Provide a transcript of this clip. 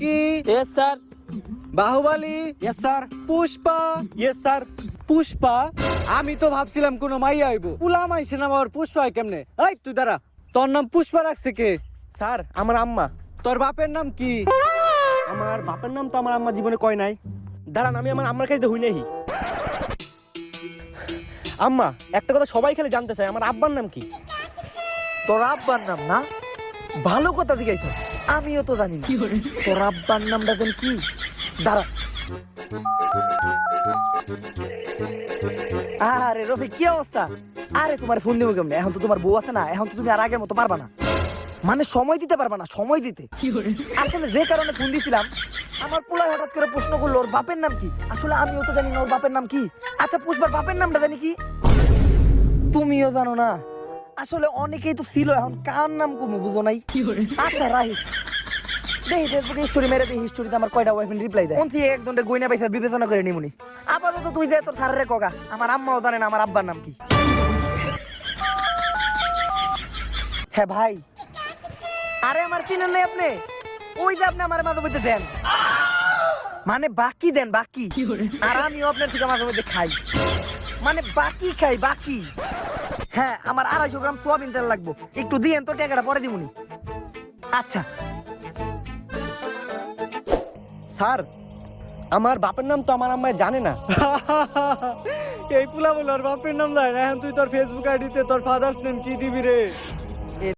Rocky, yes sir. Baahubali, yes sir. Pushpa, yes sir. Pushpa. আমি তো ভাবছিলাম কোনো মাইয়া আইব, পুলা মাইছে না আবার পুষ্পা হয় কেমনে? এই তুই দাঁড়া, তোর নাম পুষ্পা রাখছে কে? স্যার আমার আম্মা। তোর বাপের নাম কি? আমার বাপের নাম তো আমার আম্মা জীবনে কয় নাই। দাঁড়ান আমি আমার আম্মার কাছে হই নাহি। আম্মা একটা কথা সবাই খালি জানতে চায়, আমার আব্বার নাম কি? তোর আব্বার নাম না? ভালো কথা জিজ্ঞাসা, আমিও তো জানি না। তোর আব্বার নামটা যেন কি? দাঁড়া। আরে রফিক কি অবস্থা? আরে তোমার ফোন দিব কেমনে? এখন তো তোমার বউ আছে না, এখন তো তুমি আর আগের মতো পারবা না, মানে সময় দিতে পারবা না, সময় দিতে। আসলে যে কারণে ফোন দিছিলাম, আমার পোলায় হঠাৎ করে প্রশ্ন করলো ওর বাপের নাম কি। আসলে আমিও তো জানি না ওর বাপের নাম কি। আচ্ছা পুষ্পার বাপের নামটা জানি কি? তুমিও জানো না? আসলে অনেকেই তো ছিল, এখন কার নাম কমু বুঝো নাই। আচ্ছা রাহি দেখি ফেসবুকে স্টোরি মেরে দেখি, স্টোরিতে আমার কয়টা ওয়াইফ্রেন্ড রিপ্লাই দেয়। কোন থেকে একজনের গয়না পয়সা বিবেচনা করে নিমুনি। আপাতত তুই যে তোর সারে কগা, আমার আম্মাও জানে না আমার আব্বার নাম কি। হ্যাঁ ভাই, আরে আমার চিনেন নাই আপনি? ওই যে আপনি আমার মাঝে মধ্যে দেন, মানে বাকি দেন বাকি, আর আমিও আপনার থেকে মাঝে মধ্যে খাই, মানে বাকি খাই বাকি। হ্যাঁ আমার 250 গ্রাম সোয়াবিন তেল লাগবো, একটু দিয়েন তো, টাকাটা পরে দিবনি। আচ্ছা স্যার আমার বাপের নাম তো আমার আম্মা জানে না। এই পুলা বলে ওর বাপের নাম দেয় না। এখন তুই তোর ফেসবুক আইডিতে তোর ফাদার্স নেম কি দিবি রে?